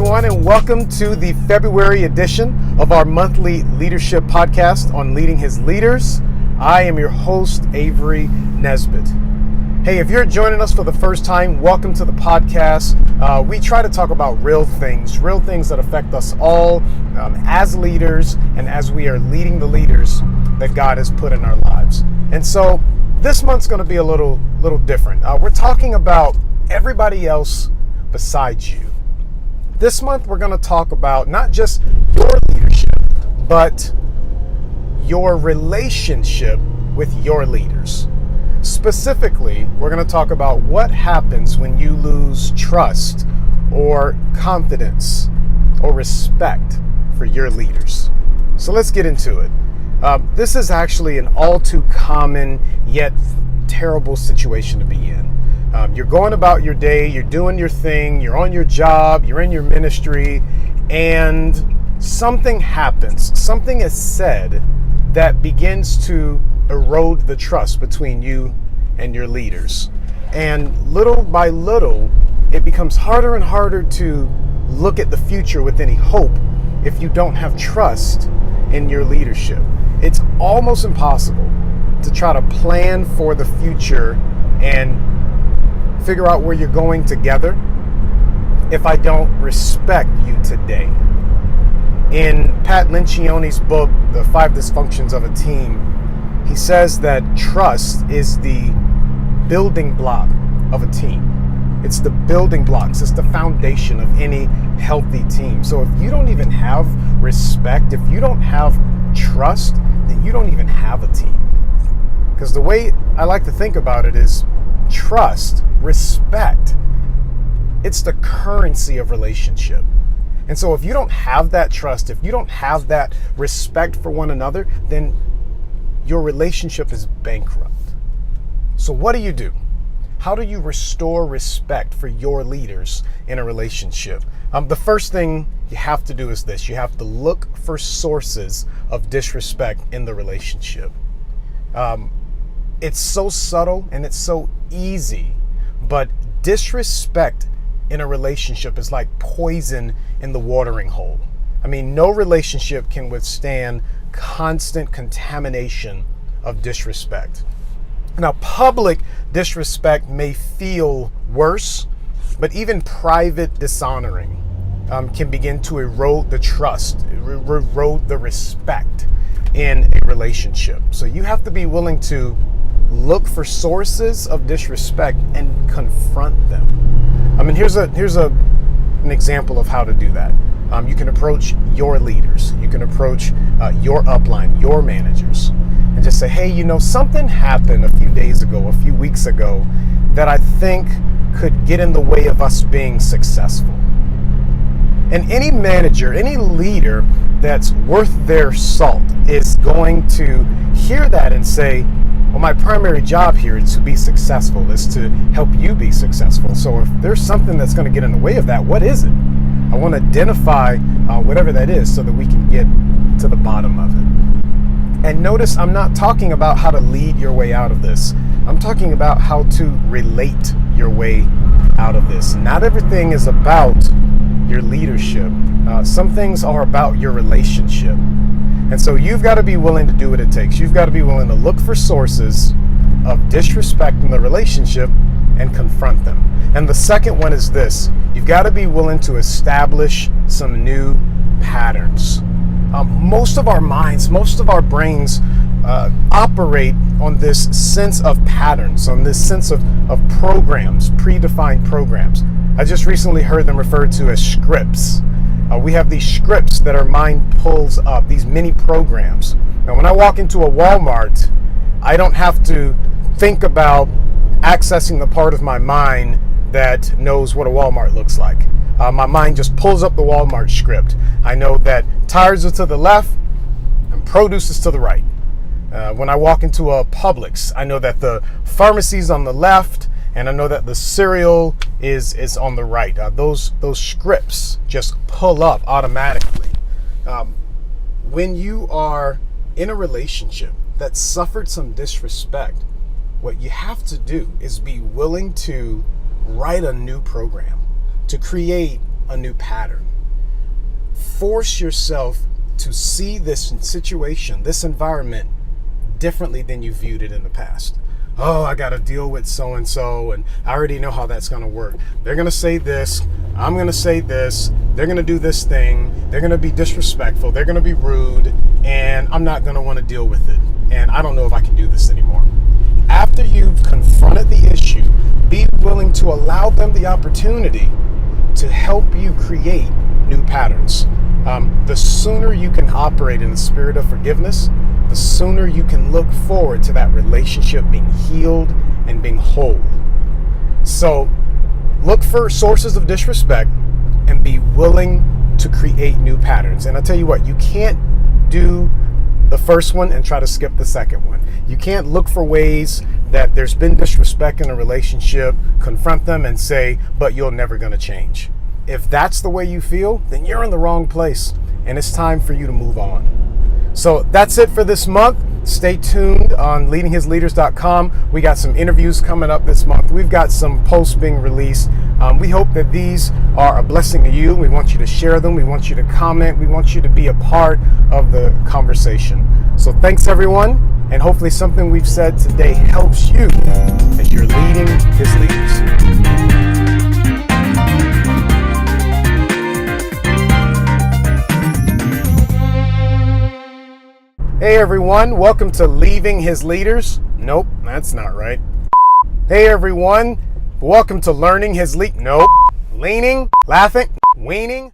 everyone, and welcome to the February edition of our monthly leadership podcast on leading his leaders. I am your host, Avery Nesbitt. Hey, if you're joining us for the first time, welcome to the podcast. We try to talk about real things that affect us all as leaders and as we are leading the leaders that God has put in our lives. And so this month's going to be a little different. We're talking about everybody else besides you. This month, we're going to talk about not just your leadership, but your relationship with your leaders. Specifically, we're going to talk about what happens when you lose trust or confidence or respect for your leaders. So let's get into it. This is actually an all too common yet terrible situation to be in. You're going about your day, you're doing your thing, you're on your job, you're in your ministry, and something happens. Something is said that begins to erode the trust between you and your leaders. And little by little, it becomes harder and harder to look at the future with any hope if you don't have trust in your leadership. It's almost impossible to try to plan for the future and figure out where you're going together if I don't respect you today. In Pat Lencioni's book, The 5 Dysfunctions of a Team, he says that trust is the building block of a team. It's the building blocks. It's the foundation of any healthy team. So if you don't even have respect, if you don't have trust, then you don't even have a team. Because the way I like to think about it is trust, respect, it's the currency of relationship. And so if you don't have that trust, if you don't have that respect for one another, then your relationship is bankrupt. So what do? How do you restore respect for your leaders in a relationship? The first thing you have to do is this. You have to look for sources of disrespect in the relationship. It's so subtle and it's so easy, but disrespect in a relationship is like poison in the watering hole. I mean, no relationship can withstand constant contamination of disrespect. Now, public disrespect may feel worse, but even private dishonoring can begin to erode the trust, erode the respect in a relationship. So you have to be willing to look for sources of disrespect and confront them. I mean, here's an example of how to do that. You can approach your leaders. You can approach your upline, your managers, and just say, hey, something happened a few days ago, a few weeks ago, that I think could get in the way of us being successful. And any manager, any leader that's worth their salt is going to hear that and say, well, my primary job here is to be successful, is to help you be successful. So if there's something that's going to get in the way of that, what is it? I want to identify whatever that is so that we can get to the bottom of it. And notice I'm not talking about how to lead your way out of this. I'm talking about how to relate your way out of this. Not everything is about your leadership. Some things are about your relationship. And so you've got to be willing to do what it takes. You've got to be willing to look for sources of disrespect in the relationship and confront them. And the second one is this. You've got to be willing to establish some new patterns. Most of our minds, most of our brains operate on this sense of patterns, on this sense of programs, predefined programs. I just recently heard them referred to as scripts. We have these scripts that our mind pulls up, these mini programs. Now, when I walk into a Walmart, I don't have to think about accessing the part of my mind that knows what a Walmart looks like. My mind just pulls up the Walmart script. I know that tires are to the left and produce is to the right. When I walk into a Publix, I know that the pharmacy's on the left, and I know that the cereal is on the right. Those scripts just pull up automatically. When you are in a relationship that suffered some disrespect, what you have to do is be willing to write a new program, to create a new pattern. force yourself to see this situation, this environment, differently than you viewed it in the past. Oh, I got to deal with so-and-so, and I already know how that's going to work. They're going to say this. I'm going to say this. They're going to do this thing. They're going to be disrespectful. They're going to be rude, and I'm not going to want to deal with it. And I don't know if I can do this anymore. After you've confronted the issue, be willing to allow them the opportunity to help you create new patterns. The sooner you can operate in the spirit of forgiveness, the sooner you can look forward to that relationship being healed and being whole. So look for sources of disrespect and be willing to create new patterns. And I tell you what, you can't do the first one and try to skip the second one. You can't look for ways that there's been disrespect in a relationship, confront them and say, but you're never going to change. If that's the way you feel, then you're in the wrong place and it's time for you to move on. So that's it for this month. Stay tuned on leadinghisleaders.com. We got some interviews coming up this month. We've got some posts being released. We hope that these are a blessing to you. We want you to share them. We want you to comment. We want you to be a part of the conversation. So thanks, everyone. And hopefully something we've said today helps you as you're leading his leaders. Hey everyone, welcome to Leaving His Leaders. Nope, that's not right. Hey everyone, welcome to Learning His Nope. Leaning, laughing, weaning.